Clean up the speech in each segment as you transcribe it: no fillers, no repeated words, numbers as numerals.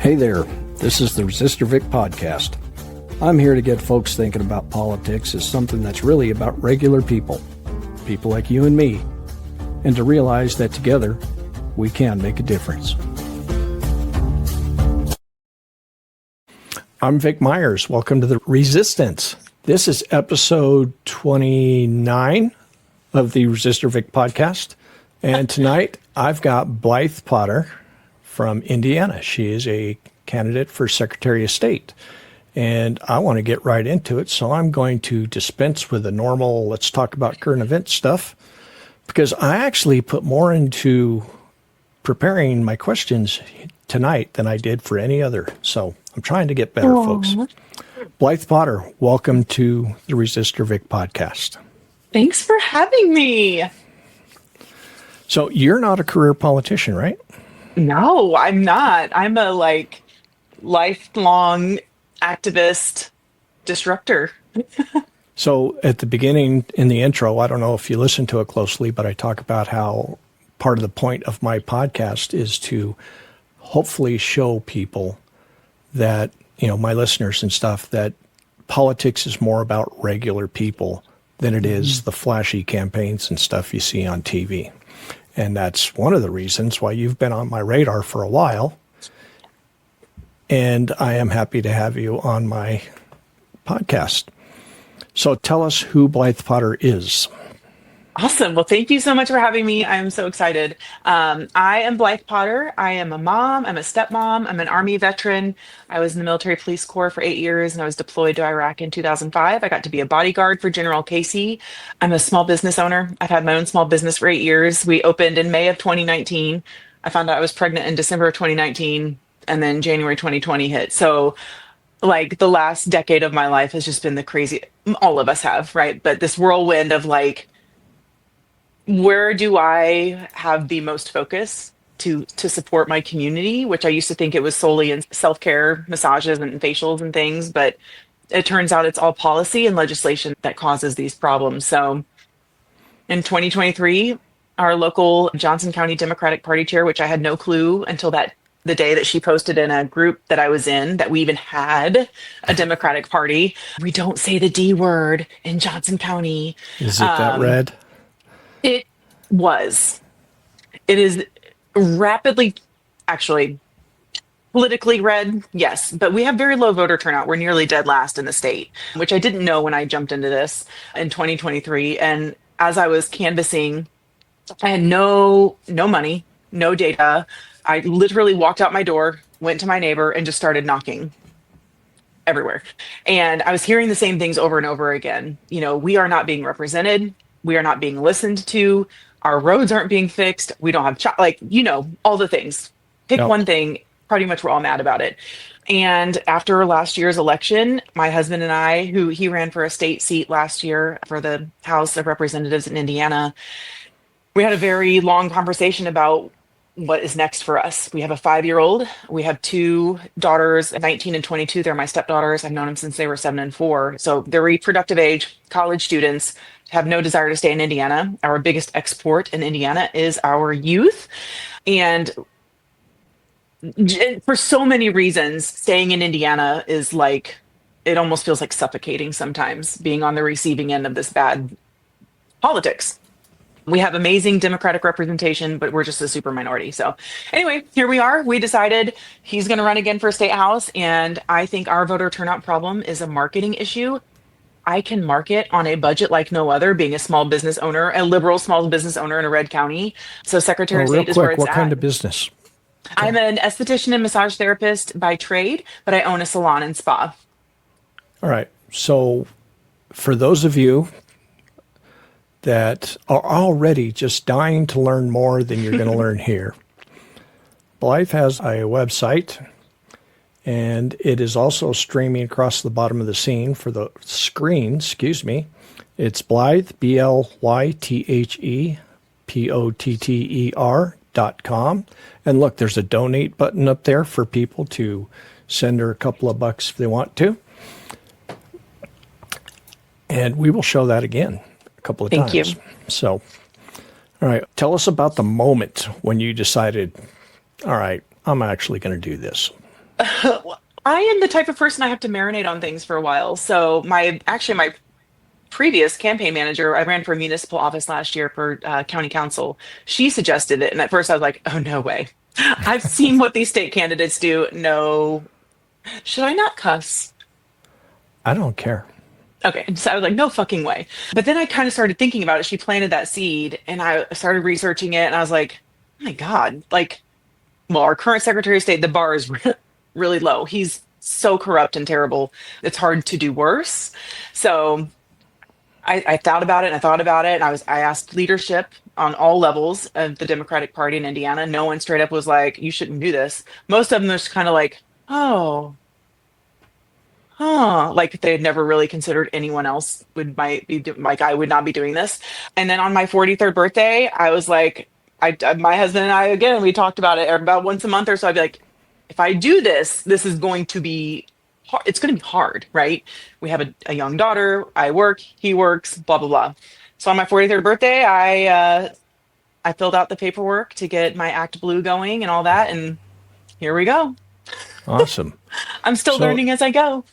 Hey there, this is the Resistor Vic Podcast. I'm here to get folks thinking about politics as something that's really about regular people like you and me, and to realize that together we can make a difference. I'm Vic Myers. Welcome to the Resistance. This is episode 29 of the Resistor Vic Podcast, and tonight I've got Blythe Potter from Indiana. She is a candidate for Secretary of State. And I want to get right into it, so I'm going to dispense with the normal, let's talk about current event stuff, because I actually put more into preparing my questions tonight than I did for any other. So I'm trying to get better, folks. Blythe Potter, welcome to the Resistor Vic Podcast. Thanks for having me. So you're not a career politician, right? No, I'm not. I'm a lifelong activist disruptor. So at the beginning in the intro, I don't know if you listen to it closely, but I talk about how part of the point of my podcast is to hopefully show people that, you know, my listeners and stuff, that politics is more about regular people than it is the flashy campaigns and stuff you see on TV. And that's one of the reasons why you've been on my radar for a while. And I am happy to have you on my podcast. So tell us who Blythe Potter is. Awesome. Well, thank you so much for having me. I'm so excited. I am Blythe Potter. I am a mom. I'm a stepmom. I'm an Army veteran. I was in the military police corps for 8 years, and I was deployed to Iraq in 2005. I got to be a bodyguard for General Casey. I'm a small business owner. I've had my own small business for 8 years. We opened in May of 2019. I found out I was pregnant in December of 2019, and then January 2020 hit. So like the last decade of my life has just been the crazy, all of us have, right? But this whirlwind of like, where do I have the most focus to support my community, which I used to think it was solely in self-care, massages and facials and things, but it turns out it's all policy and legislation that causes these problems. So in 2023, our local Johnson County Democratic Party chair, which I had no clue until the day that she posted in a group that I was in, that we even had a Democratic Party. We don't say the D word in Johnson County. Is it that red? It was. It is rapidly, actually, politically red, yes, but we have very low voter turnout. We're nearly dead last in the state, which I didn't know when I jumped into this in 2023. And as I was canvassing, I had no money, no data. I literally walked out my door, went to my neighbor, and just started knocking everywhere. And I was hearing the same things over and over again. You know, we are not being represented. We are not being listened to. Our roads aren't being fixed. We don't have, all the things. Pick one thing, pretty much we're all mad about it. And after last year's election, my husband and I, he ran for a state seat last year for the House of Representatives in Indiana, we had a very long conversation about what is next for us. We have a 5-year-old. We have 2 daughters, 19 and 22. They're my stepdaughters. I've known them since they were 7 and 4. So they're reproductive age, college students, have no desire to stay in Indiana. Our biggest export in Indiana is our youth. And for so many reasons, staying in Indiana is like, it almost feels like suffocating sometimes, being on the receiving end of this bad politics. We have amazing Democratic representation, but we're just a super minority. So anyway, here we are. We decided he's going to run again for state house. And I think our voter turnout problem is a marketing issue. I can market on a budget like no other, being a small business owner, a liberal small business owner in a red county. So Secretary of State is where it's what at. What kind of business? I'm an esthetician and massage therapist by trade, but I own a salon and spa. All right. So for those of you that are already just dying to learn more than you're going to learn here, Blythe has a website, and it is also streaming across the bottom of the screen. It's Blythe, BlythePotter.com. And look, there's a donate button up there for people to send her a couple of bucks if they want to. And we will show that again a couple of times. Thank you. So, all right, tell us about the moment when you decided, all right, I'm actually going to do this. I am the type of person I have to marinate on things for a while. So my previous campaign manager, I ran for municipal office last year for county council. She suggested it, and at first I was like, "Oh no way!" I've seen what these state candidates do. No, should I not cuss? I don't care. Okay, so I was like, "No fucking way!" But then I kind of started thinking about it. She planted that seed, and I started researching it, and I was like, "Oh my God!" Like, well, our current Secretary of State, the bar is really low. He's so corrupt and terrible. It's hard to do worse. So I thought about it and I thought about it. And I asked leadership on all levels of the Democratic Party in Indiana. No one straight up was like, you shouldn't do this. Most of them was kind of like, oh, huh. Like they had never really considered anyone else like I would not be doing this. And then on my 43rd birthday, I was like, my husband and I, again, we talked about it about once a month or so. I'd be like, if I do this, this is going to be it's going to be hard, right? We have a young daughter. I work, he works, blah blah blah. So on my 43rd birthday, I filled out the paperwork to get my Act Blue going and all that, and here we go. Awesome. I'm still learning as I go.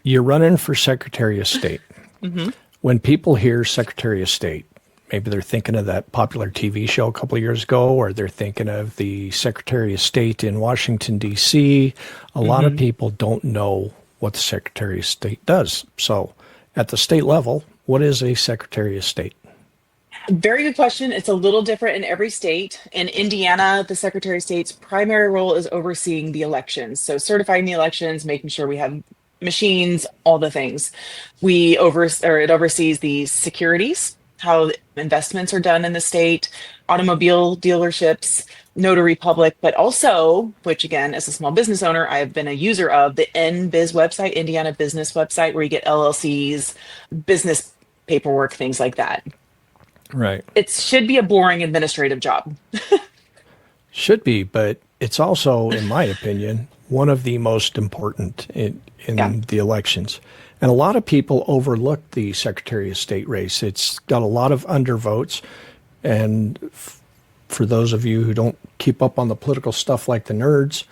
You're running for Secretary of State. Mm-hmm. When people hear Secretary of State, maybe they're thinking of that popular TV show a couple of years ago, or they're thinking of the Secretary of State in Washington, D.C. A lot of people don't know what the Secretary of State does. So at the state level, what is a Secretary of State? Very good question. It's a little different in every state. In Indiana, the Secretary of State's primary role is overseeing the elections. So certifying the elections, making sure we have machines, all the things. It oversees the securities, how investments are done in the state, automobile dealerships, notary public, but also, which again, as a small business owner, I have been a user of the NBiz website, Indiana business website, where you get LLCs, business paperwork, things like that. Right. It should be a boring administrative job. Should be, but it's also, in my opinion, one of the most important in the elections. And a lot of people overlook the Secretary of State race. It's got a lot of undervotes. And for those of you who don't keep up on the political stuff like the nerds,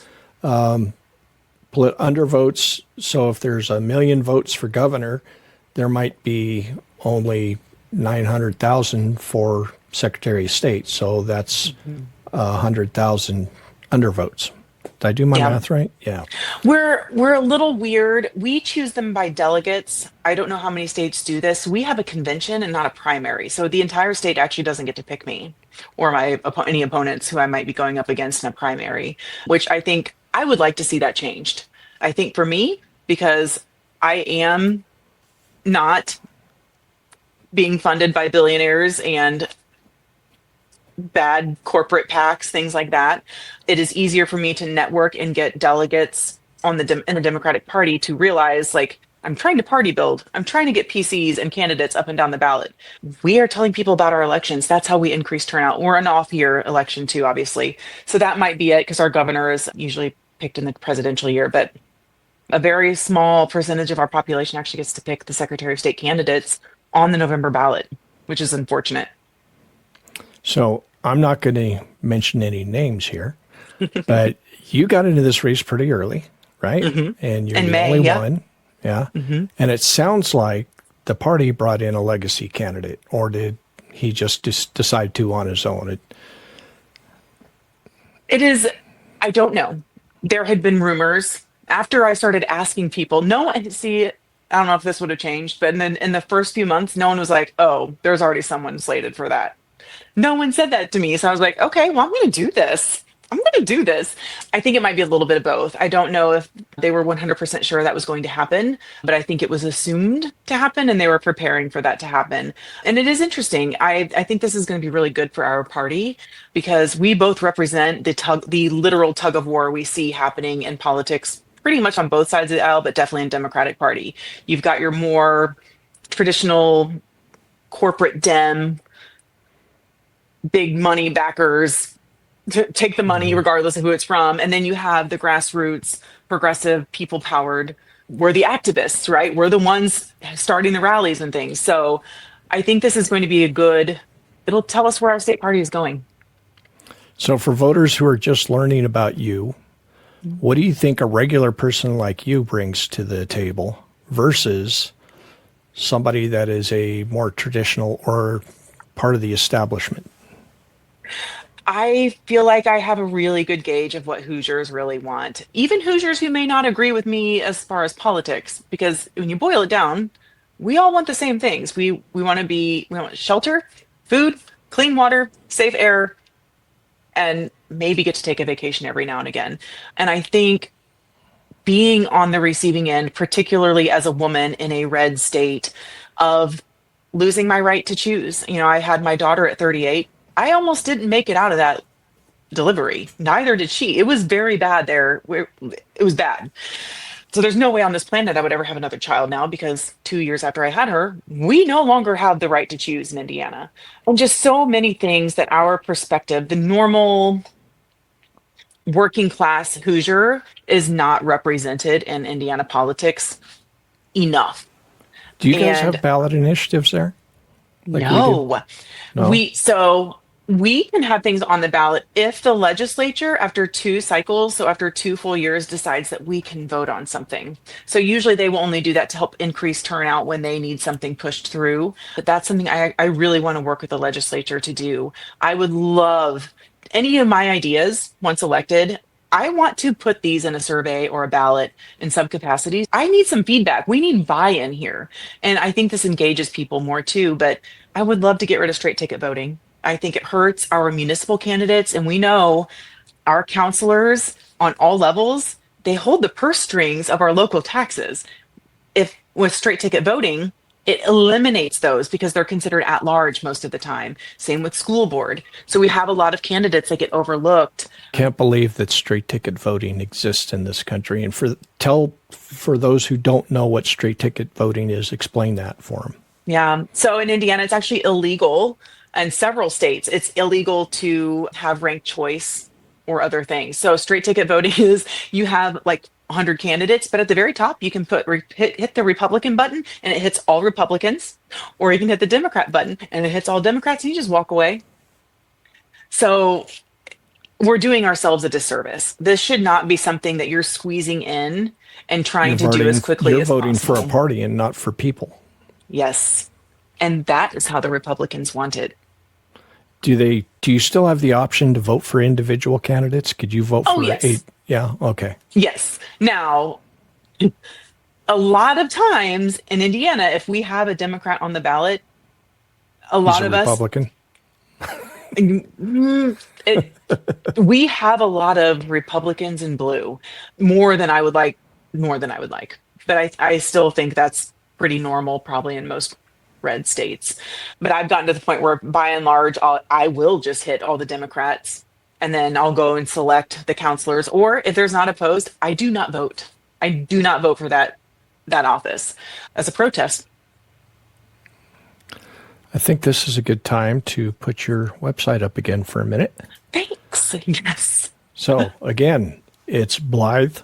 undervotes. So if there's 1 million votes for governor, there might be only 900,000 for Secretary of State. So that's 100,000 undervotes. Did I do my math right? Yeah. We're a little weird. We choose them by delegates. I don't know how many states do this. We have a convention and not a primary. So the entire state actually doesn't get to pick me or any opponents who I might be going up against in a primary, which I think I would like to see that changed. I think for me, because I am not being funded by billionaires and bad corporate PACs, things like that, it is easier for me to network and get delegates in the Democratic Party to realize, like, I'm trying to party build. I'm trying to get PCs and candidates up and down the ballot. We are telling people about our elections. That's how we increase turnout. We're an off-year election too, obviously. So that might be it, because our governor is usually picked in the presidential year, but a very small percentage of our population actually gets to pick the Secretary of State candidates on the November ballot, which is unfortunate. So I'm not going to mention any names here, but you got into this race pretty early, right? Mm-hmm. And you're the only one. Yeah. Mm-hmm. And it sounds like the party brought in a legacy candidate, or did he just decide to on his own? It is, I don't know. There had been rumors after I started asking people. No one, see, I don't know if this would have changed, but then in the first few months, no one was like, oh, there's already someone slated for that. No one said that to me. So I was like, okay, well, I'm going to do this. I think it might be a little bit of both. I don't know if they were 100% sure that was going to happen, but I think it was assumed to happen and they were preparing for that to happen. And it is interesting. I think this is going to be really good for our party, because we both represent the literal tug of war we see happening in politics pretty much on both sides of the aisle, but definitely in Democratic Party. You've got your more traditional corporate Dem, big money backers to take the money regardless of who it's from. And then you have the grassroots, progressive, people-powered. We're the activists, right? We're the ones starting the rallies and things. So I think this is going to be it'll tell us where our state party is going. So for voters who are just learning about you, What do you think a regular person like you brings to the table versus somebody that is a more traditional or part of the establishment? I feel like I have a really good gauge of what Hoosiers really want. Even Hoosiers who may not agree with me as far as politics, because when you boil it down, we all want the same things. We want shelter, food, clean water, safe air, and maybe get to take a vacation every now and again. And I think being on the receiving end, particularly as a woman in a red state, of losing my right to choose. I had my daughter at 38. I almost didn't make it out of that delivery. Neither did she. It was very bad there. It was bad. So there's no way on this planet I would ever have another child now, because 2 years after I had her, we no longer have the right to choose in Indiana. And just so many things that our perspective, the normal working class Hoosier, is not represented in Indiana politics enough. Do you guys have ballot initiatives there? Like no. We can have things on the ballot if the legislature, after 2 cycles, so after 2 full years, decides that we can vote on something. So usually they will only do that to help increase turnout when they need something pushed through. But that's something I really want to work with the legislature to do. I would love any of my ideas once elected. I want to put these in a survey or a ballot in some capacity. I need some feedback. We need buy-in here. And I think this engages people more too, but I would love to get rid of straight ticket voting. I think it hurts our municipal candidates, and we know our counselors on all levels, they hold the purse strings of our local taxes. If with straight ticket voting, it eliminates those because they're considered at large most of the time. Same with school board. So we have a lot of candidates that get overlooked. Can't believe that straight ticket voting exists in this country. And for those who don't know what straight ticket voting is, explain that for them. Yeah. So in Indiana, it's actually illegal. In several states, it's illegal to have ranked choice or other things. So straight ticket voting is you have like 100 candidates, but at the very top, you can hit the Republican button and it hits all Republicans, or you can hit the Democrat button and it hits all Democrats and you just walk away. So we're doing ourselves a disservice. This should not be something that you're squeezing in and trying to do as quickly as possible. You're voting for a party and not for people. Yes. And that is how the Republicans want it. Do you still have the option to vote for individual candidates? Could you vote for yes. Yeah, okay. Yes. Now, a lot of times in Indiana, if we have a Democrat on the ballot, He's a Republican. We have a lot of Republicans in blue, more than I would like. But I still think that's pretty normal, probably in most red states. But I've gotten to the point where, by and large, I will just hit all the Democrats, and then I'll go and select the counselors. Or if there's not opposed, I do not vote. I do not vote for that office as a protest. I think this is a good time to put your website up again for a minute. Thanks. Yes. So again, it's Blythe.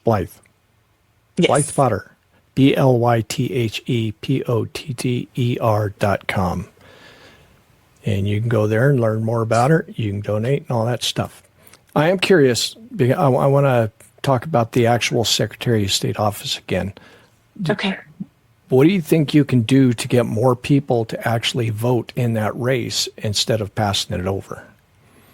Yes. Blythe Potter. BlythePotter.com. And you can go there and learn more about her. You can donate and all that stuff. I am curious, because I want to talk about the actual Secretary of State office again. Okay. What do you think you can do to get more people to actually vote in that race instead of passing it over?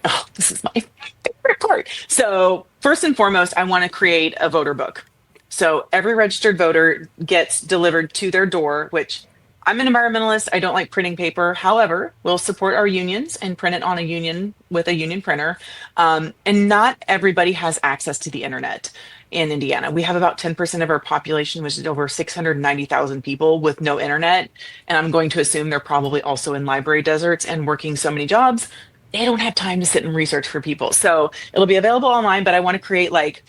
Oh, this is my favorite part. So first and foremost, I want to create a voter book. So every registered voter gets delivered to their door, which I'm an environmentalist. I don't like printing paper. However, we'll support our unions and print it on a union with a union printer. And not everybody has access to the internet in Indiana. We have about 10% of our population, which is over 690,000 people, with no internet. And I'm going to assume they're probably also in library deserts and working so many jobs. They don't have time to sit and research for people. So it'll be available online, but I want to create like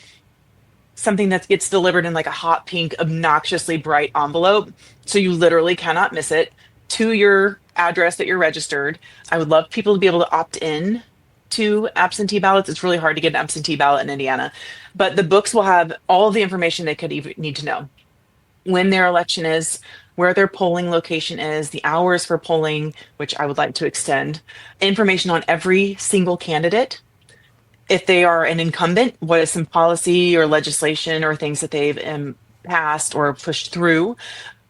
something that gets delivered in like a hot pink, obnoxiously bright envelope, so you literally cannot miss it, to your address that you're registered. I would love people to be able to opt in to absentee ballots. It's really hard to get an absentee ballot in Indiana, but the books will have all the information they could even need to know: when their election is, where their polling location is, the hours for polling, which I would like to extend, information on every single candidate, If they are an incumbent, what is some policy or legislation or things that they've passed or pushed through?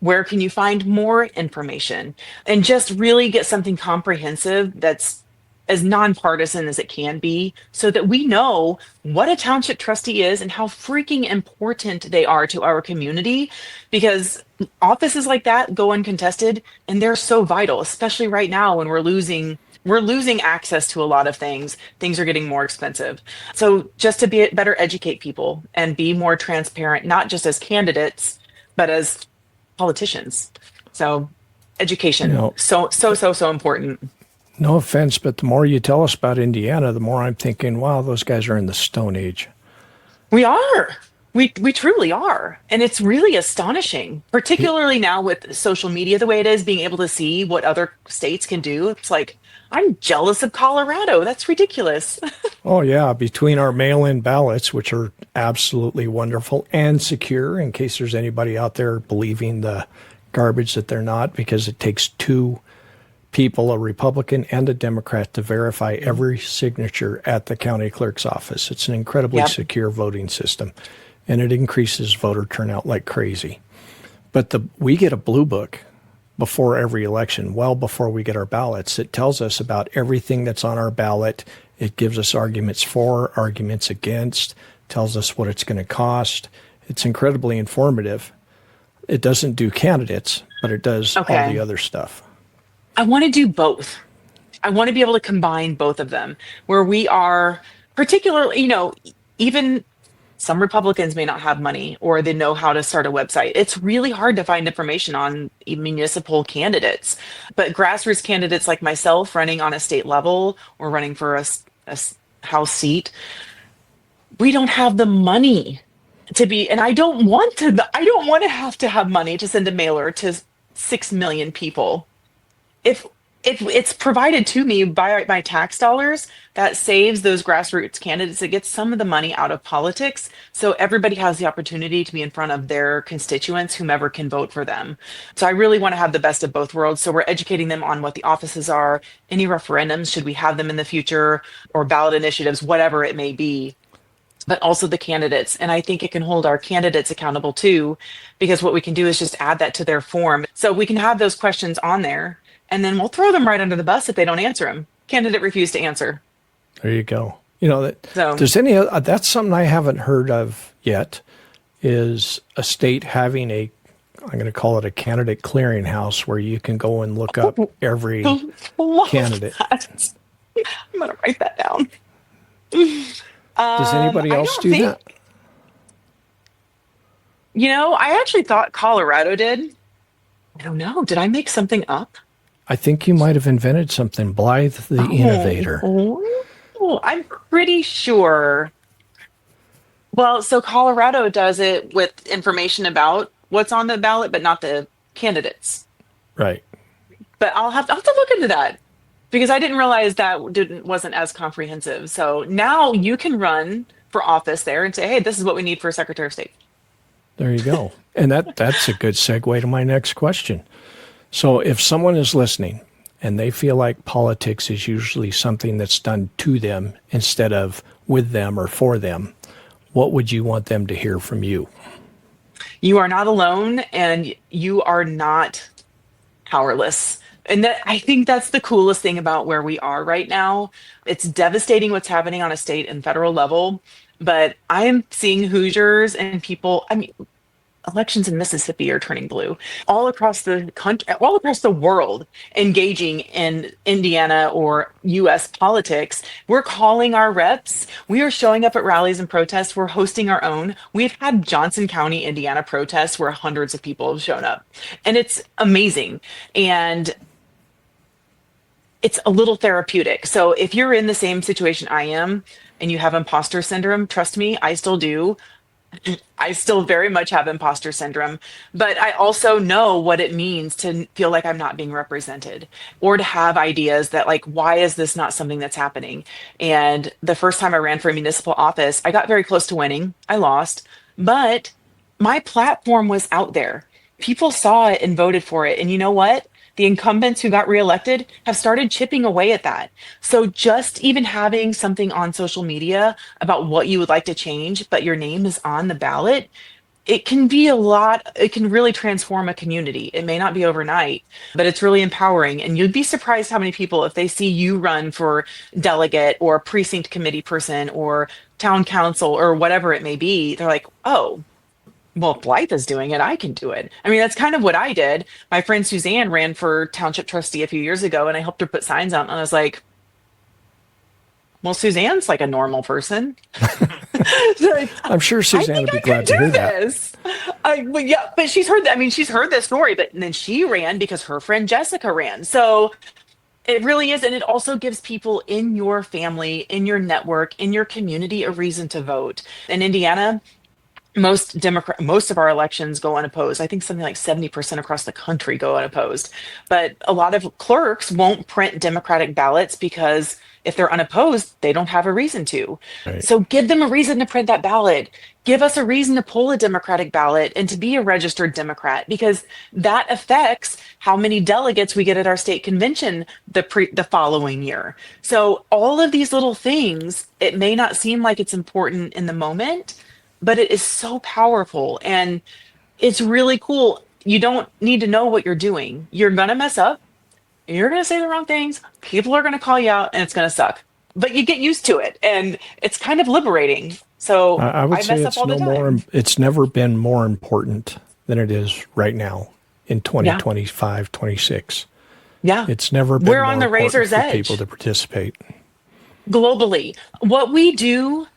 Where can you find more information? And just really get something comprehensive that's as nonpartisan as it can be, so that we know what a township trustee is and how freaking important they are to our community, because offices like that go uncontested and they're so vital, especially right now when we're losing access to a lot of things. Things are getting more expensive. So just to better educate people and be more transparent, not just as candidates, but as politicians. So education, so important. No offense, but the more you tell us about Indiana, the more I'm thinking, wow, those guys are in the Stone Age. We are. We truly are. And it's really astonishing, particularly now with social media the way it is, being able to see what other states can do. It's like, I'm jealous of Colorado. That's ridiculous. Oh, yeah. Between our mail-in ballots, which are absolutely wonderful and secure, in case there's anybody out there believing the garbage that they're not, because it takes two people, a Republican and a Democrat, to verify every signature at the county clerk's office. It's an incredibly secure voting system, and it increases voter turnout like crazy. But we get a blue book before every election, well before we get our ballots. It tells us about everything that's on our ballot. It gives us arguments for, arguments against, tells us what it's going to cost. It's incredibly informative. It doesn't do candidates, but it does all the other stuff. I want to do both. I want to be able to combine both of them, where we are particularly, even some Republicans may not have money or they know how to start a website. It's really hard to find information on municipal candidates, but grassroots candidates like myself running on a state level or running for a House seat, we don't have the money to be, and I don't want to have money to send a mailer to 6 million people. If it's provided to me by my tax dollars, that saves those grassroots candidates. It gets some of the money out of politics, so everybody has the opportunity to be in front of their constituents, whomever can vote for them. So I really want to have the best of both worlds. So we're educating them on what the offices are, any referendums, should we have them in the future, or ballot initiatives, whatever it may be, but also the candidates. And I think it can hold our candidates accountable too, because what we can do is just add that to their form. So we can have those questions on there, and then we'll throw them right under the bus if they don't answer them. Candidate refused to answer. There you go. There's that's something I haven't heard of yet, is a state having I'm going to call it a candidate clearinghouse, where you can go and look up every candidate. I'm going to write that down. Does anybody else do that? I actually thought Colorado did. I don't know. Did I make something up? I think you might have invented something. Blythe the Innovator. I'm pretty sure. Well, so Colorado does it with information about what's on the ballot, but not the candidates. Right. But I'll have to look into that, because I didn't realize that wasn't as comprehensive. So now you can run for office there and say, hey, this is what we need for Secretary of State. There you go. And that's a good segue to my next question. So if someone is listening and they feel like politics is usually something that's done to them instead of with them or for them, what would you want them to hear from you? You are not alone, and you are not powerless. And I think that's the coolest thing about where we are right now. It's devastating what's happening on a state and federal level, but I am seeing Hoosiers and people, elections in Mississippi are turning blue, all across the country, all across the world, engaging in Indiana or U.S. politics. We're calling our reps. We are showing up at rallies and protests. We're hosting our own. We've had Johnson County, Indiana protests where hundreds of people have shown up, and it's amazing. And it's a little therapeutic. So if you're in the same situation I am and you have imposter syndrome, trust me, I still do. I still very much have imposter syndrome, but I also know what it means to feel like I'm not being represented, or to have ideas that, like, why is this not something that's happening? And the first time I ran for a municipal office, I got very close to winning. I lost, but my platform was out there. People saw it and voted for it. And you know what? the incumbents who got reelected have started chipping away at that. So just even having something on social media about what you would like to change, but your name is on the ballot, it can be a lot. It can really transform a community. It may not be overnight, but it's really empowering. And you'd be surprised how many people, if they see you run for delegate or precinct committee person or town council or whatever it may be, they're like, oh, well, if Blythe is doing it, I can do it. I mean, that's kind of what I did. My friend Suzanne ran for township trustee a few years ago, and I helped her put signs out. And I was like, well, Suzanne's like a normal person. So I'm sure Suzanne would be glad to hear that. Well, yeah, but she's heard that. I mean, she's heard this story, but then she ran because her friend Jessica ran. So it really is. And it also gives people in your family, in your network, in your community a reason to vote. In Indiana, most of our elections go unopposed. I think something like 70% across the country go unopposed. But a lot of clerks won't print Democratic ballots because if they're unopposed, they don't have a reason to. Right. So give them a reason to print that ballot. Give us a reason to pull a Democratic ballot and to be a registered Democrat, because that affects how many delegates we get at our state convention the following year. So all of these little things, it may not seem like it's important in the moment, but it is so powerful and it's really cool. You don't need to know what you're doing. You're going to mess up. You're going to say the wrong things. People are going to call you out and it's going to suck. But you get used to it and it's kind of liberating. So I would say mess up all the time. it's never been more important than it is right now in 2025, 26. Yeah. It's never been We're more on the important razor's for edge. people to participate. Globally, what we do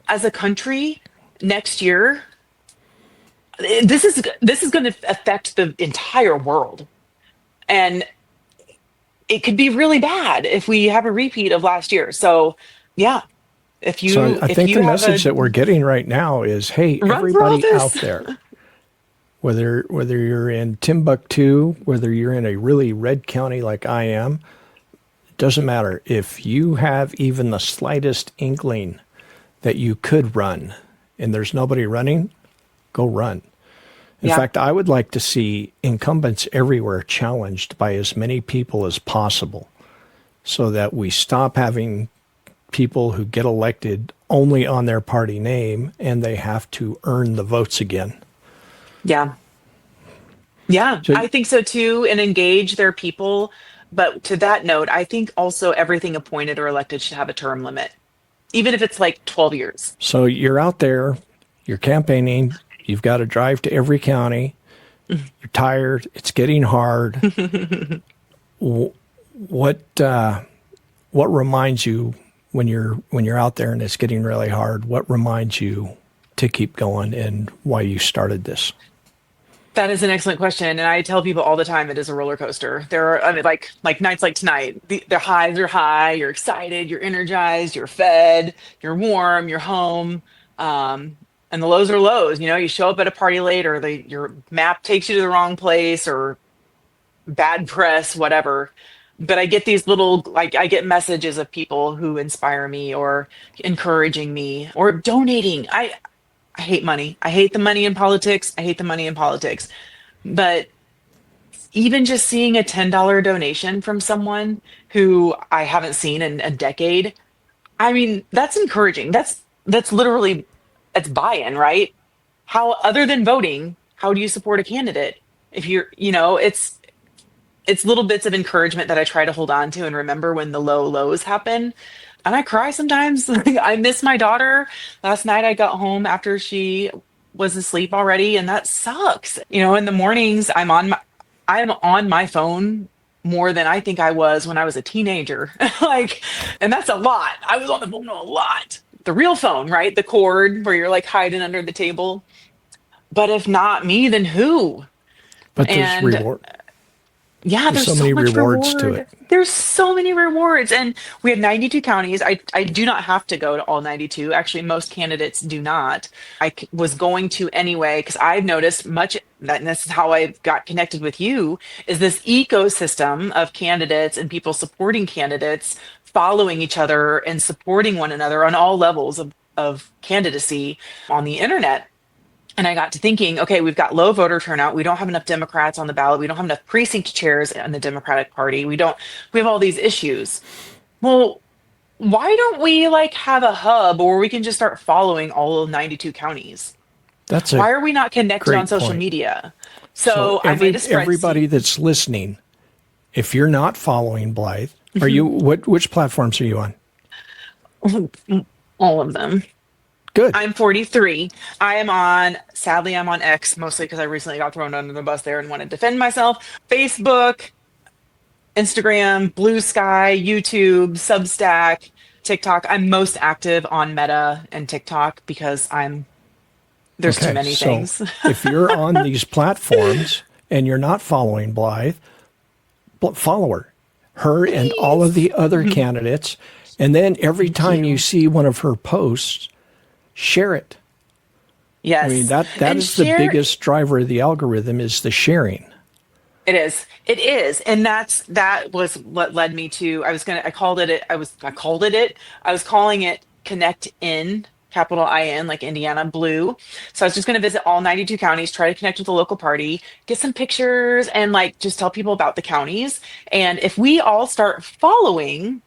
as a country next year, this is going to affect the entire world. And it could be really bad if we have a repeat of last year. So, yeah, I think the message that we're getting right now is, hey, everybody out there, whether you're in Timbuktu, whether you're in a really red county like I am, it doesn't matter. If you have even the slightest inkling that you could run and there's nobody running, go run. In fact, I would like to see incumbents everywhere challenged by as many people as possible so that we stop having people who get elected only on their party name and they have to earn the votes again. Yeah. Yeah, I think so too, and engage their people. But to that note, I think also everything appointed or elected should have a term limit, even if it's like 12 years. So you're out there, you're campaigning, you've got to drive to every county, you're tired, it's getting hard. What reminds you when you're out there and it's getting really hard? What reminds you to keep going and why you started this? That is an excellent question, and I tell people all the time it is a roller coaster. There are, I mean, like nights like tonight, the highs are high. You're excited, you're energized, you're fed, you're warm, you're home, and the lows are lows. You know, you show up at a party late, or your map takes you to the wrong place, or bad press, whatever. But I get these I get messages of people who inspire me or encouraging me or donating. I hate money. I hate the money in politics. I hate the money in politics. But even just seeing a $10 donation from someone who I haven't seen in a decade, I mean, that's encouraging. That's literally, that's buy-in, right? How, other than voting, how do you support a candidate? If you're, it's little bits of encouragement that I try to hold on to and remember when the low lows happen. And I cry sometimes. I miss my daughter. Last night I got home after she was asleep already, and that sucks. In the mornings I'm on my phone more than I think I was when I was a teenager. And that's a lot. I was on the phone a lot. The real phone, right? The cord where you're like hiding under the table. But if not me, then who? But there's reward. Yeah, there's so many rewards to it. There's so many rewards. And we have 92 counties. I do not have to go to all 92. Actually, most candidates do not. I was going to anyway, because I've noticed and this is how I got connected with you, is this ecosystem of candidates and people supporting candidates, following each other and supporting one another on all levels of candidacy on the internet. And I got to thinking, okay, we've got low voter turnout. We don't have enough Democrats on the ballot. We don't have enough precinct chairs in the Democratic Party. We have all these issues. Well, why don't we like have a hub where we can just start following all of 92 counties? That's a Why are we not connected on great social point. media? So So I made a spreadsheet. everybody that's listening, if you're not following Blythe, are Mm-hmm. you which platforms are you on? All of them. Good. I'm 43. Sadly, I'm on X mostly because I recently got thrown under the bus there and wanted to defend myself. Facebook, Instagram, Blue Sky, YouTube, Substack, TikTok. I'm most active on Meta and TikTok because there's too Okay. many So things. if you're on these platforms and you're not following Blythe, follow her and all of the other candidates. And then every time you see one of her posts, share it. Yes. I mean, that And is the biggest driver of the algorithm is the sharing. It is. It is. And that was what led me to I called it I was calling it Connect In, capital IN, like Indiana Blue. So I was just going to visit all 92 counties, try to connect with the local party, get some pictures and like just tell people about the counties. And if we all start following,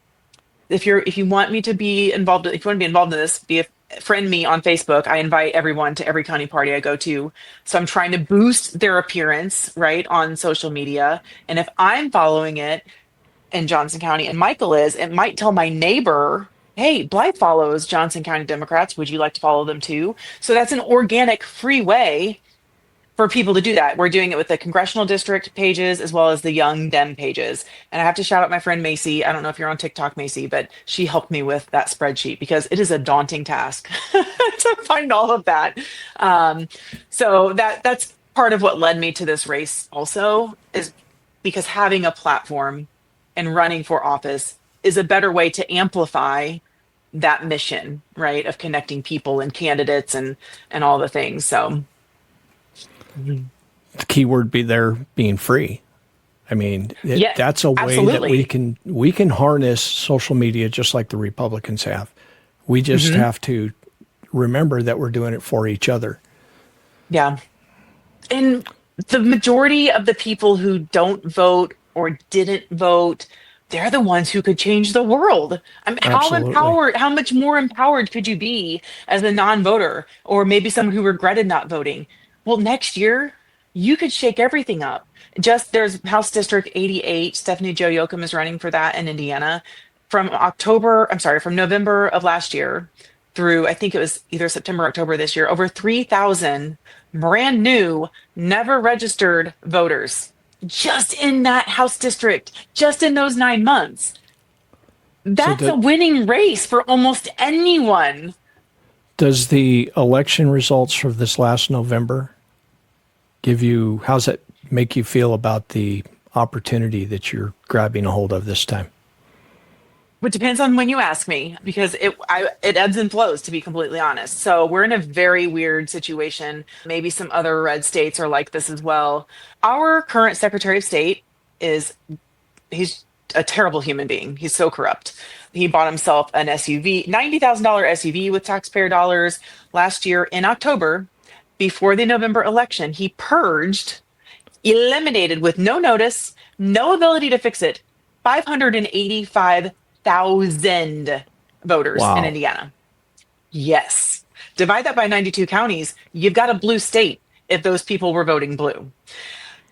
if you want me to be involved, if you want to be involved in this, friend me on Facebook. I invite everyone to every county party I go to. So I'm trying to boost their appearance, right, on social media. And if I'm following it in Johnson County and Michael is, it might tell my neighbor, hey, Blythe follows Johnson County Democrats. Would you like to follow them too? So that's an organic, free way for people to do that. We're doing it with the congressional district pages as well as the Young Dem pages. And I have to shout out my friend Macy. I don't know if you're on TikTok, Macy, but she helped me with that spreadsheet because it is a daunting task to find all of that. So that's part of what led me to this race also, is because having a platform and running for office is a better way to amplify that mission, right, of connecting people and candidates and all the things. So The key word being free. I mean, yeah, that's a way absolutely. that we can harness social media just like the Republicans have. We just have to remember that we're doing it for each other. Yeah. And the majority of the people who don't vote or didn't vote, they're the ones who could change the world. I mean, Absolutely. how much more empowered could you be as a non-voter or maybe someone who regretted not voting? Well, next year, you could shake everything up. Just there's House District 88. Stephanie Jo Yoakum is running for that in Indiana from November of last year through, I think it was either September, or October this year, over 3,000 brand new, never registered voters just in that House district, just in those 9 months. So That's a winning race for almost anyone. does the election results for this last November how's that make you feel about the opportunity that you're grabbing a hold of this time? It depends on when you ask me because it ebbs and flows, to be completely honest. So we're in a very weird situation. Maybe some other red states are like this as well. Our current Secretary of State he's a terrible human being. He's so corrupt. He bought himself an SUV, $90,000 SUV with taxpayer dollars last year in October. Before the November election, he eliminated with no notice, no ability to fix it, 585,000 voters in Wow. Indiana. Yes. Divide that by 92 counties, you've got a blue state if those people were voting blue.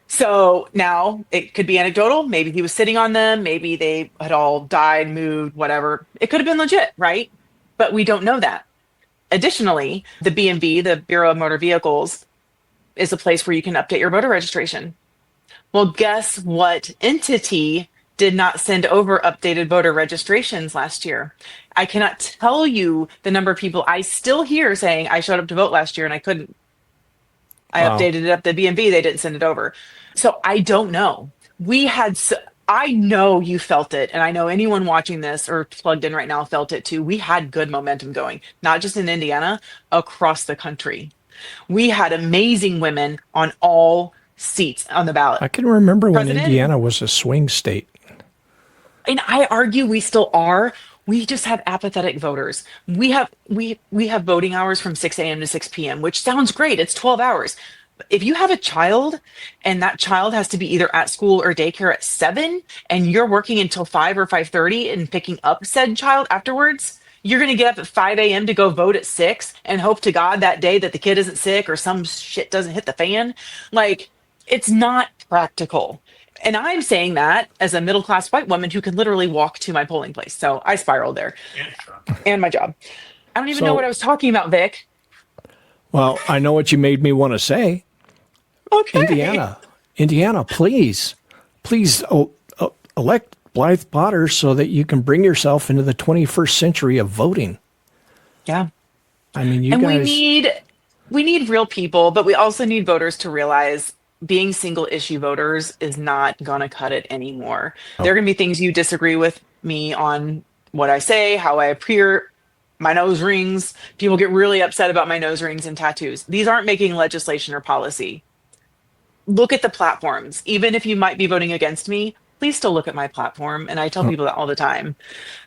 So now it could be anecdotal. Maybe he was sitting on them. Maybe they had all died, moved, whatever. It could have been legit, right? But we don't know that. Additionally, the B&V, the Bureau of Motor Vehicles, is a place where you can update your voter registration. Well, guess what entity did not send over updated voter registrations last year? I cannot tell you the number of people I still hear saying I showed up to vote last year and I couldn't. I Wow. updated it up the B&V, they didn't send it over. So I don't know. I know you felt it, and I know anyone watching this or plugged in right now felt it too. We had good momentum going, not just in Indiana, across the country. We had amazing women on all seats on the ballot. I can remember when President, Indiana was a swing state. and I argue we still are. We just have apathetic voters. We have voting hours from 6 a.m. to 6 p.m., which sounds great. It's 12 hours. If you have a child and that child has to be either at school or daycare at 7 and you're working until 5 or 5:30 and picking up said child afterwards, you're going to get up at 5 a.m. to go vote at 6 and hope to God that day that the kid isn't sick or some shit doesn't hit the fan. Like, it's not practical. And I'm saying that as a middle class white woman who can literally walk to my polling place. So I spiraled there. And my job. I don't even know what I was talking about, Vic. Well, I know what you made me want to say. Okay. Indiana, please elect Blythe Potter so that you can bring yourself into the 21st century of voting. Yeah. I mean, we need real people, but we also need voters to realize being single issue voters is not going to cut it anymore. There are going to be things you disagree with me on what I say, how I appear, my nose rings. People get really upset about my nose rings and tattoos. These aren't making legislation or policy. Look at the platforms. Even if you might be voting against me, please still look at my platform. And I tell people that all the time.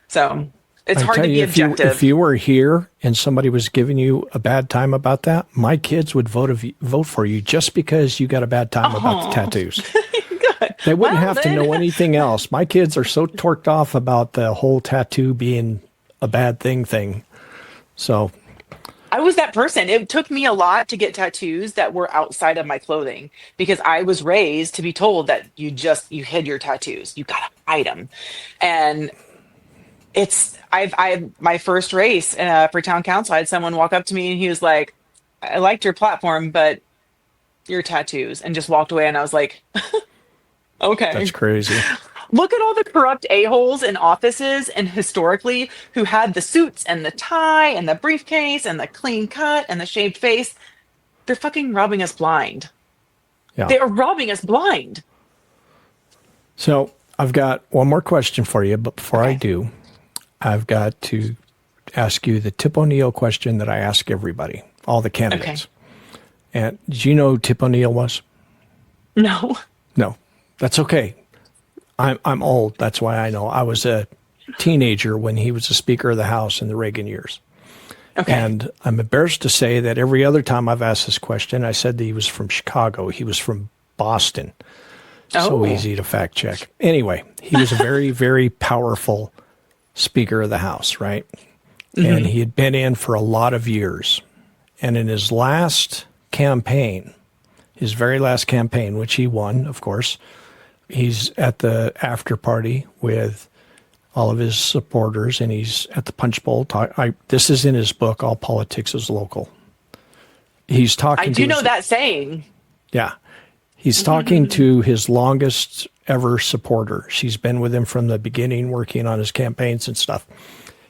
So it's hard to be objective. If you were here and somebody was giving you a bad time about that, my kids would vote for you just because you got a bad time about the tattoos. Good. They wouldn't have to know anything else. My kids are so torqued off about the whole tattoo being a bad thing. So I was that person. It took me a lot to get tattoos that were outside of my clothing because I was raised to be told that you hid your tattoos. You gotta hide them. And I've my first race for town council, I had someone walk up to me and he was like, I liked your platform, but your tattoos, and just walked away. And I was like, okay. That's crazy. Look at all the corrupt a-holes in offices and historically who had the suits and the tie and the briefcase and the clean cut and the shaved face. They're fucking robbing us blind. Yeah. They are robbing us blind. So I've got one more question for you, but before I do, I've got to ask you the Tip O'Neill question that I ask everybody, all the candidates. Okay. And did you know who Tip O'Neill was? No. No, that's okay. I'm old. That's why I know. I was a teenager when he was the Speaker of the House in the Reagan years. Okay. And I'm embarrassed to say that every other time I've asked this question, I said that he was from Chicago. He was from Boston. So easy to fact check. Anyway, he was a very, very powerful Speaker of the House, right? Mm-hmm. And he had been in for a lot of years. And in his last campaign, his very last campaign, which he won, of course, he's at the after party with all of his supporters, and he's at the punch bowl. This is in his book, All Politics is Local. He's talking. I do know that saying. Yeah. He's talking to his longest ever supporter. She's been with him from the beginning, working on his campaigns and stuff.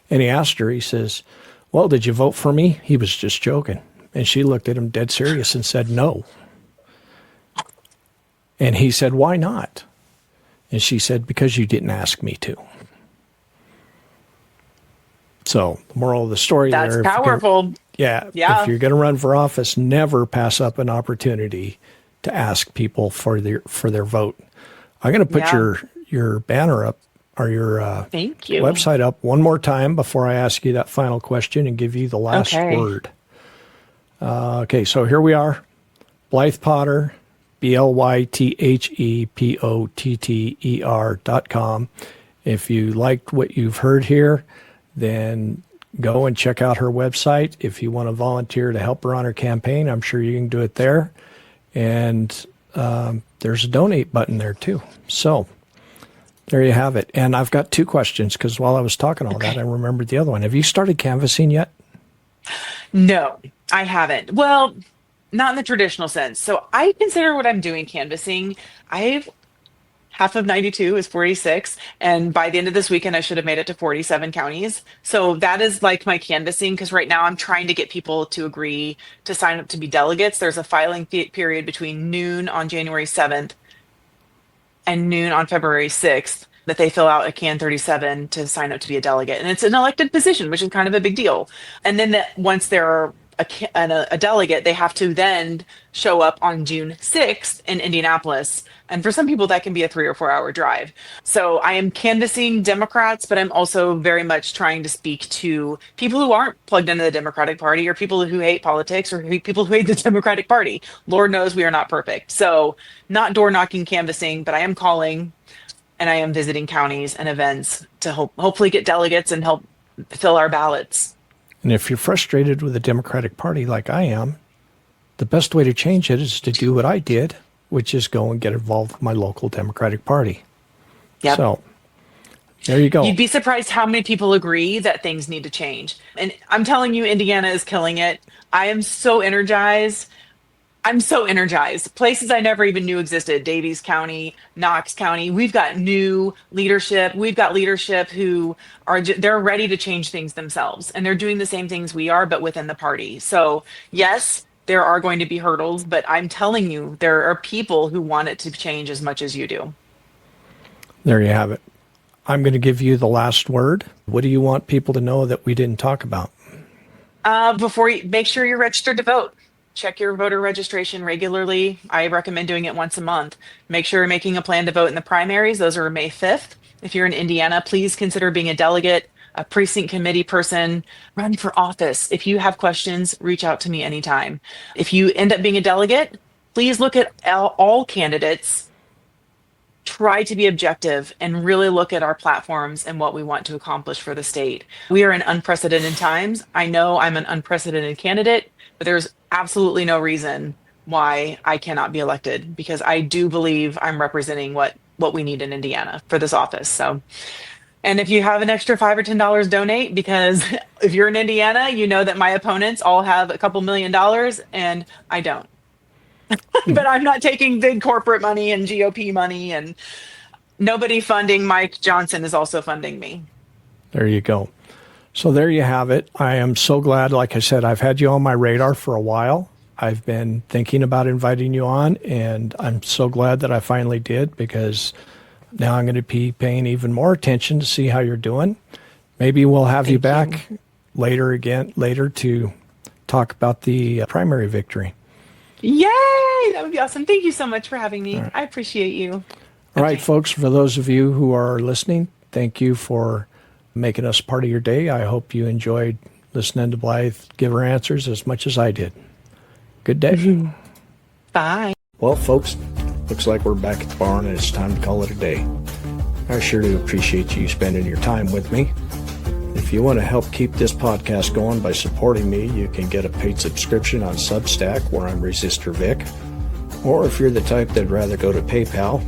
And he asked her, he says, well, did you vote for me? He was just joking. And she looked at him dead serious and said, no. And he said, why not? And she said, because you didn't ask me to. So the moral of the story That's there. Powerful. Yeah. If you're going to run for office, never pass up an opportunity to ask people for their vote. I'm going to put your banner up or your Thank you. website up one more time before I ask you that final question and give you the last word. Okay, so here we are. Blythe Potter, BlythePotter.com. If you liked what you've heard here, then go and check out her website. If you want to volunteer to help her on her campaign, I'm sure you can do it there. And there's a donate button there too. So there you have it. And I've got two questions because while I was talking all that, I remembered the other one. Have you started canvassing yet? No, I haven't. Well, not in the traditional sense. So I consider what I'm doing canvassing. Half of 92 is 46. And by the end of this weekend, I should have made it to 47 counties. So that is like my canvassing, because right now I'm trying to get people to agree to sign up to be delegates. There's a filing period between noon on January 7th and noon on February 6th that they fill out a Can 37 to sign up to be a delegate. And it's an elected position, which is kind of a big deal. And then once they're a delegate, they have to then show up on June 6th in Indianapolis. And for some people, that can be a 3 or 4 hour drive. So I am canvassing Democrats, but I'm also very much trying to speak to people who aren't plugged into the Democratic Party, or people who hate politics, or people who hate the Democratic Party. Lord knows we are not perfect. So not door knocking canvassing, but I am calling and I am visiting counties and events to hopefully get delegates and help fill our ballots. And if you're frustrated with the Democratic Party like I am, the best way to change it is to do what I did, which is go and get involved with my local Democratic Party. Yep. So there you go. You'd be surprised how many people agree that things need to change. And I'm telling you, Indiana is killing it. I am so energized. I'm so energized. Places I never even knew existed. Davies County, Knox County. We've got new leadership. We've got leadership who they're ready to change things themselves. And they're doing the same things we are, but within the party. So yes, there are going to be hurdles, but I'm telling you, there are people who want it to change as much as you do. There you have it. I'm going to give you the last word. What do you want people to know that we didn't talk about? Make sure you're registered to vote. Check your voter registration regularly. I recommend doing it once a month. Make sure you're making a plan to vote in the primaries. Those are May 5th. If you're in Indiana, please consider being a delegate, a precinct committee person, run for office. If you have questions, reach out to me anytime. If you end up being a delegate, please look at all candidates. Try to be objective and really look at our platforms and what we want to accomplish for the state. We are in unprecedented times. I know I'm an unprecedented candidate, but there's absolutely no reason why I cannot be elected, because I do believe I'm representing what we need in Indiana for this office. So, and if you have an extra $5 or $10, donate, because if you're in Indiana, you know that my opponents all have a couple $1 million and I don't. But I'm not taking big corporate money and GOP money, and nobody funding Mike Johnson is also funding me. There you go. So there you have it. I am so glad. Like I said, I've had you on my radar for a while. I've been thinking about inviting you on, and I'm so glad that I finally did, because now I'm going to be paying even more attention to see how you're doing. Maybe we'll have you back later to talk about the primary victory. Yay! That would be awesome. Thank you so much for having me. Right. I appreciate you. All right, folks, for those of you who are listening, thank you for making us part of your day. I hope you enjoyed listening to Blythe give her answers as much as I did. Good day. Mm-hmm. Bye. Well, folks, looks like we're back at the barn and it's time to call it a day. I sure do appreciate you spending your time with me. If you want to help keep this podcast going by supporting me, you can get a paid subscription on Substack, where I'm Resistor Vic. Or if you're the type that'd rather go to PayPal,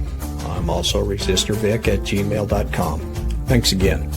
I'm also resistorvic@gmail.com. Thanks again.